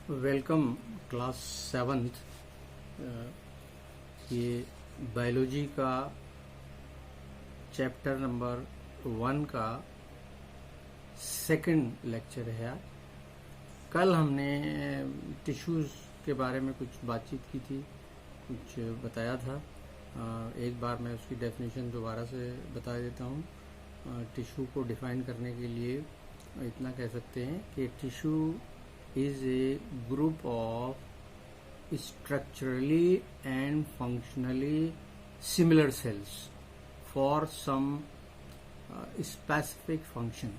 Welcome class 7th। ये biology का chapter number 1 का सेकंड लेक्चर है आज। कल हमने टिश्यूज़ के बारे में कुछ बातचीत की थी, कुछ बताया था। एक बार मैं उसकी डेफिनेशन दोबारा से बता देता हूँ। टिश्यू को डिफाइन करने के लिए इतना कह सकते हैं कि tissue is a group of structurally and functionally similar cells for some specific function।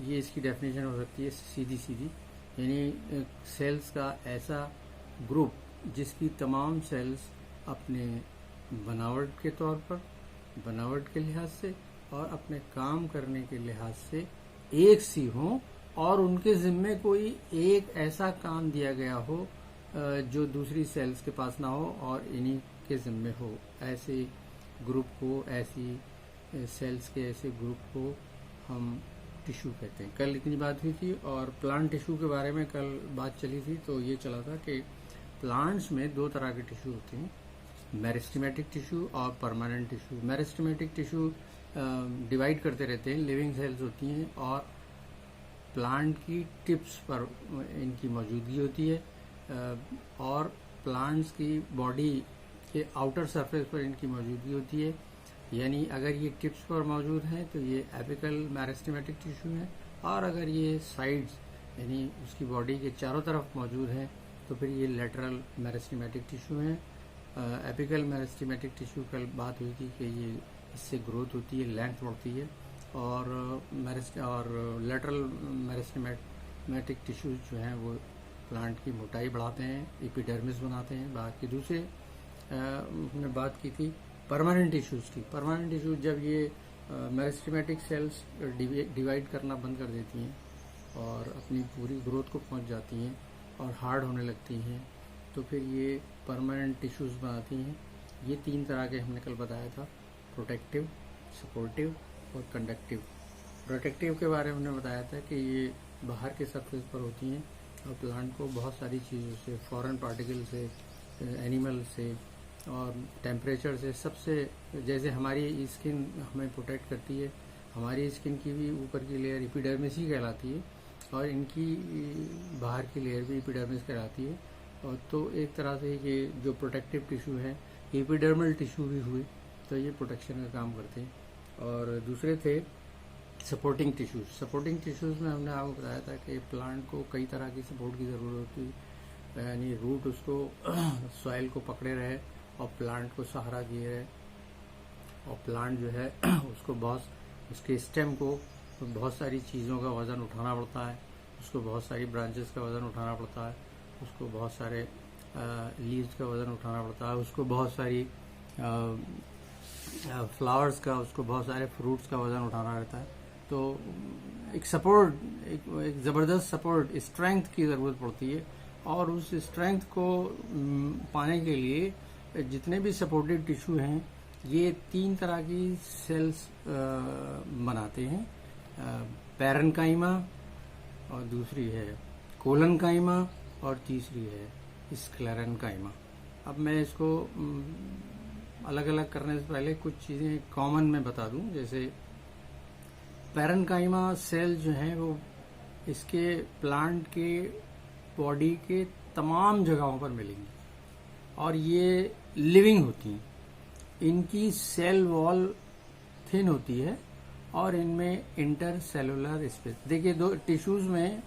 ये इसकी डेफिनेशन हो सकती है सीधी सीधी, यानी सेल्स का ऐसा ग्रुप जिसकी तमाम सेल्स अपने बनावट के तौर पर, बनावट के लिहाज से और अपने काम करने के लिहाज से एक सी हों और उनके जिम्मे कोई एक ऐसा काम दिया गया हो जो दूसरी सेल्स के पास ना हो और इन्हीं के जिम्मे हो। ऐसे ग्रुप को, ऐसी सेल्स के ऐसे ग्रुप को हम टिश्यू कहते हैं। कल इतनी बात हुई थी और प्लांट टिश्यू के बारे में कल बात चली थी, तो ये चला था कि प्लांट्स में दो तरह के टिश्यू होते हैं, मेरिस्टेमेटिक टिश्यू और permanent tissue. Meristematic tissue divide करते रहते हैं, लिविंग सेल्स होती हैं और प्लांट की टिप्स पर इनकी मौजूदगी होती है और प्लांट्स की बॉडी के आउटर सरफेस पर इनकी मौजूदगी होती है। यानी अगर ये टिप्स पर मौजूद हैं तो ये एपिकल मेरिस्टेमेटिक टिश्यू है, और अगर ये साइड्स यानी उसकी बॉडी के चारों तरफ मौजूद हैं तो फिर ये लेटरल मेरिस्टेमेटिक टिश्यू हैं। एपिकल मेरिस्टेमेटिक टिश्यू कल बात हुई थी कि ये इससे ग्रोथ होती है, लेंथ बढ़ती है, और लेटरल मेरिस्टेमेटिक टिश्यूज जो हैं वो प्लांट की मोटाई बढ़ाते हैं, एपिडर्मिस बनाते हैं। बाकी दूसरे हमने बात की थी परमानेंट टिश्यूज की। परमानेंट टिश्यूज जब ये मेरिस्टेमेटिक सेल्स डिवाइड करना बंद कर देती हैं और अपनी पूरी ग्रोथ को पहुंच जाती हैं और हार्ड होने लगती हैं, तो फिर ये परमानेंट टिश्यूज बनाती हैं। ये तीन तरह के हमने कल बताया था, प्रोटेक्टिव, सपोर्टिव और कंडक्टिव। प्रोटेक्टिव के बारे में हमने बताया था कि ये बाहर के सरफेस पर होती हैं और प्लांट को बहुत सारी चीज़ों से, फॉरेन पार्टिकल से, एनिमल से और टेम्परेचर से, सबसे, जैसे हमारी स्किन हमें प्रोटेक्ट करती है, हमारी स्किन की भी ऊपर की लेयर एपिडर्मिस ही कहलाती है और इनकी बाहर की लेयर भी एपिडर्मिस कहलाती है। और तो एक तरह से ये जो प्रोटेक्टिव टिश्यू है, एपिडर्मल टिश्यू भी हुए, तो ये प्रोटेक्शन का काम करते हैं। और दूसरे थे सपोर्टिंग टिश्यूज। सपोर्टिंग टिश्यूज में हमने आपको बताया था कि प्लांट को कई तरह की सपोर्ट की ज़रूरत होती है, यानी रूट उसको सॉइल को पकड़े रहे और प्लांट को सहारा दिए रहे, और प्लांट जो है उसके स्टेम को बहुत सारी चीज़ों का वज़न उठाना पड़ता है, उसको बहुत सारी ब्रांचेस का वज़न उठाना पड़ता है, उसको बहुत सारे लीव्स का वज़न उठाना पड़ता है, उसको बहुत सारी फ्लावर्स का, उसको बहुत सारे फ्रूट्स का वज़न उठाना रहता है। तो एक सपोर्ट, एक ज़बरदस्त सपोर्ट, स्ट्रेंथ की ज़रूरत पड़ती है, और उस स्ट्रेंथ को पाने के लिए जितने भी सपोर्टिव टिश्यू हैं ये तीन तरह की सेल्स बनाते हैं। पैरेन्काइमा और दूसरी है कोलेनकाइमा और तीसरी है स्क्लेरेन्काइमा। अब मैं इसको अलग अलग करने से पहले कुछ चीज़ें कॉमन में बता दूं। जैसे पैरेन्काइमा सेल जो हैं वो इसके प्लांट के बॉडी के तमाम जगहों पर मिलेंगी और ये लिविंग होती हैं। इनकी सेल वॉल थिन होती है और इनमें इंटर सेलुलर स्पेस, देखिए दो टिश्यूज में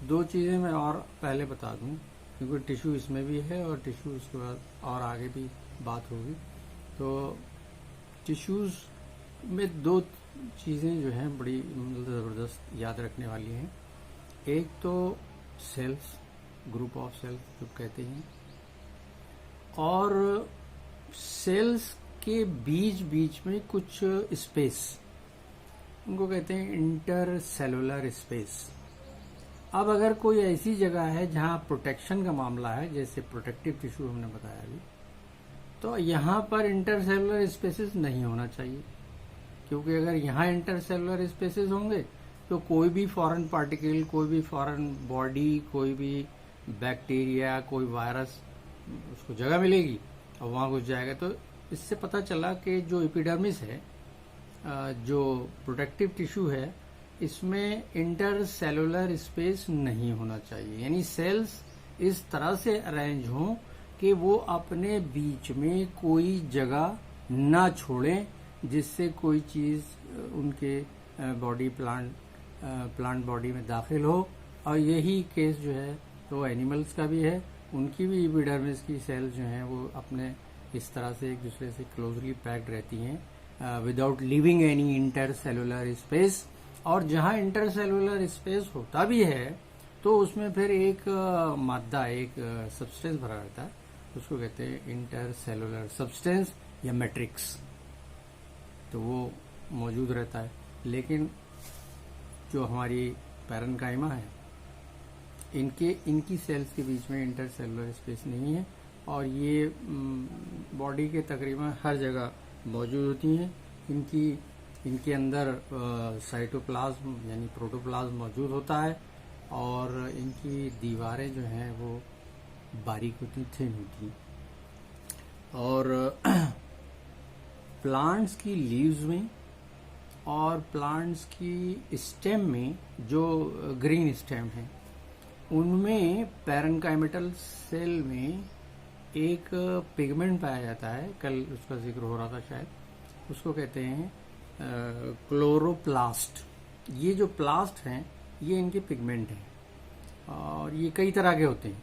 दो चीज़ें मैं और पहले बता दूं, क्योंकि टिश्यू इसमें भी है और टिश्यू उसके बाद और आगे भी बात होगी। तो टिश्यूज में दो चीज़ें जो हैं बड़ी ज़बरदस्त याद रखने वाली हैं। एक तो सेल्स, ग्रुप ऑफ सेल्स जो कहते हैं, और सेल्स के बीच बीच में कुछ स्पेस, उनको कहते हैं इंटर सेलुलर स्पेस। अब अगर कोई ऐसी जगह है जहां प्रोटेक्शन का मामला है, जैसे प्रोटेक्टिव टिश्यू हमने बताया अभी, तो यहाँ पर इंटरसेलुलर स्पेसेस नहीं होना चाहिए, क्योंकि अगर यहाँ इंटरसेलुलर स्पेसेस होंगे तो कोई भी फॉरेन पार्टिकल, कोई भी फॉरेन बॉडी, कोई भी बैक्टीरिया, कोई वायरस उसको जगह मिलेगी और वहां घुस जाएगा। तो इससे पता चला कि जो एपिडर्मिस है, जो प्रोटेक्टिव टिश्यू है, इसमें इंटरसेलुलर स्पेस नहीं होना चाहिए, यानी सेल्स इस तरह से अरेंज हों कि वो अपने बीच में कोई जगह ना छोड़ें जिससे कोई चीज उनके बॉडी प्लांट बॉडी में दाखिल हो। और यही केस जो है तो एनिमल्स का भी है, उनकी भी एपिडर्मिस की सेल्स जो हैं वो अपने इस तरह से एक दूसरे से क्लोजली पैक्ड रहती हैं without leaving any intercellular space. और जहां इंटरसेलुलर स्पेस होता भी है तो उसमें फिर एक मादा, एक सब्सटेंस भरा रहता है, उसको कहते हैं इंटरसेलुलर सब्सटेंस या मैट्रिक्स, तो वो मौजूद रहता है। लेकिन जो हमारी पैरेन्काइमा है, इनकी सेल्स के बीच में इंटरसेलुलर स्पेस नहीं है और ये बॉडी के तकरीबन हर जगह मौजूद होती हैं। इनके अंदर साइटोप्लाज्म यानी प्रोटोप्लाज्म मौजूद होता है और इनकी दीवारें जो हैं वो बारीक होती, थिन होती। और प्लांट्स की लीव्स में और प्लांट्स की स्टेम में, जो ग्रीन स्टेम है, उनमें पैरेन्काइमेटल सेल में एक पिगमेंट पाया जाता है, कल उसका जिक्र हो रहा था शायद, उसको कहते हैं क्लोरोप्लास्ट। ये जो प्लास्ट हैं ये इनके पिगमेंट हैं और ये कई तरह के होते हैं।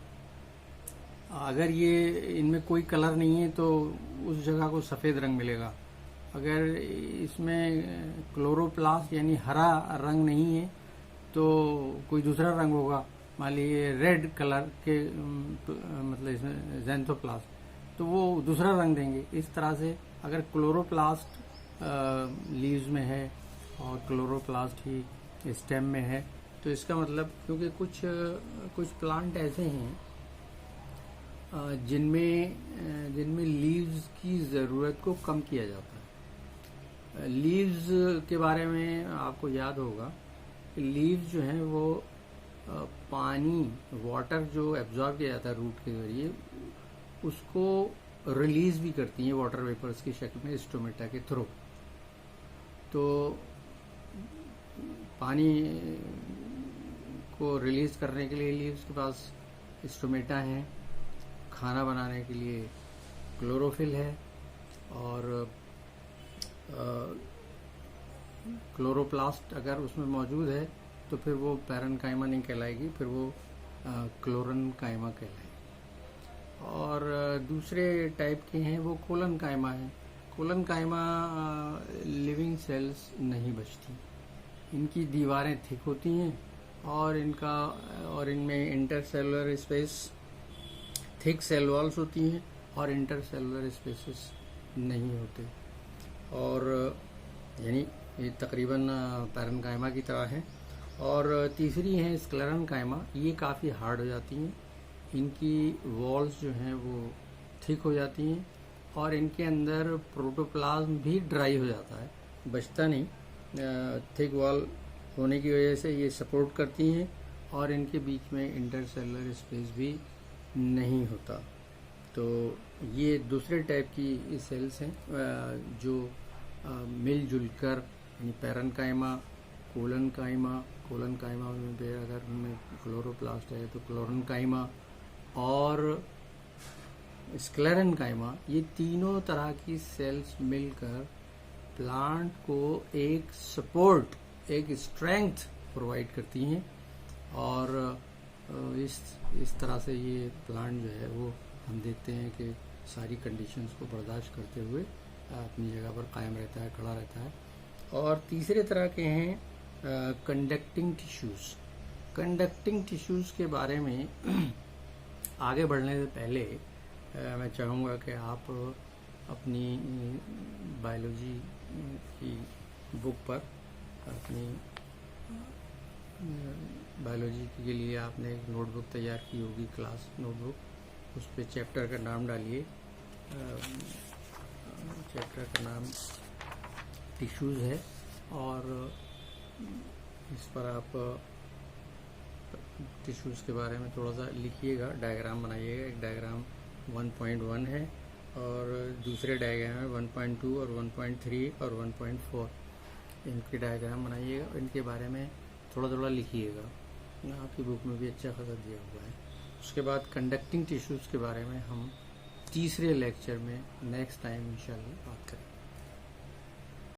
अगर ये इनमें कोई कलर नहीं है तो उस जगह को सफ़ेद रंग मिलेगा। अगर इसमें क्लोरोप्लास्ट यानी हरा रंग नहीं है तो कोई दूसरा रंग होगा, मान लीजिए रेड कलर के मतलब इसमें ज़ैंथोप्लास्ट, तो वो दूसरा रंग देंगे। इस तरह से अगर क्लोरोप्लास्ट लीव्स में है और क्लोरोप्लास्ट ही स्टेम में है तो इसका मतलब, क्योंकि कुछ प्लांट ऐसे हैं जिनमें लीव्स की ज़रूरत को कम किया जाता है। लीव्स के बारे में आपको याद होगा कि लीव्स जो हैं वो पानी, वाटर जो एब्जॉर्ब किया जाता है रूट के जरिए, उसको रिलीज भी करती हैं वाटर वेपर्स की शक्ल में स्टोमेटा के थ्रू। तो पानी को रिलीज करने के लिए लीव्स के पास स्टोमेटा है, खाना बनाने के लिए क्लोरोफिल है और क्लोरोप्लास्ट अगर उसमें मौजूद है तो फिर वो पैरेन्काइमा नहीं कहलाएगी, फिर वो क्लोरेन्काइमा कहलाएगी। और दूसरे टाइप के हैं वो कोलेनकाइमा है। कोलेनकाइमा लिविंग सेल्स नहीं बचती, इनकी दीवारें थिक होती हैं और इनमें intercellular space, thick cell walls होती हैं और इंटरसेलुलर स्पेसेस नहीं होते। और यानी ये तकरीबन पैरेन्काइमा की तरह है। और तीसरी है स्क्लेरेन्काइमा, ये काफ़ी हार्ड हो जाती हैं, इनकी वॉल्स जो हैं वो थिक हो जाती हैं और इनके अंदर प्रोटोप्लाज्म भी ड्राई हो जाता है, बचता नहीं। थिक वॉल होने की वजह से ये सपोर्ट करती हैं और इनके बीच में इंटरसेलुलर स्पेस भी नहीं होता। तो ये दूसरे टाइप की सेल्स हैं जो मिलजुल कर, यानी पैरेन्काइमा, कोलेनकाइमा में अगर उनमें क्लोरोप्लास्ट है तो क्लोरेन्काइमा और स्क्लेरेन्काइमा, ये तीनों तरह की सेल्स मिलकर प्लांट को एक सपोर्ट, एक स्ट्रेंथ प्रोवाइड करती हैं और इस तरह से ये प्लांट जो है वो हम देखते हैं कि सारी कंडीशंस को बर्दाश्त करते हुए अपनी जगह पर कायम रहता है, खड़ा रहता है। और तीसरे तरह के हैं कंडक्टिंग टिश्यूज़। कंडक्टिंग टिश्यूज़ के बारे में आगे बढ़ने से पहले मैं चाहूँगा कि आप अपनी बायोलॉजी की बुक पर, अपनी बायोलॉजी के लिए आपने एक नोटबुक तैयार की होगी, क्लास नोटबुक, उस पर चैप्टर का नाम डालिए। चैप्टर का नाम टिश्यूज़ है और इस पर आप टिश्यूज़ के बारे में थोड़ा सा लिखिएगा, डायग्राम बनाइएगा। एक डायग्राम 1.1 है और दूसरे डायग्राम है 1.2 और 1.3 और 1.4। इनके डायग्राम बनाइएगा, इनके बारे में थोड़ा थोड़ा लिखिएगा। आपकी बुक में भी अच्छा खासा दिया हुआ है। उसके बाद कंडक्टिंग टिश्यूज़ के बारे में हम तीसरे लेक्चर में नेक्स्ट टाइम इंशाल्लाह बात करेंगे।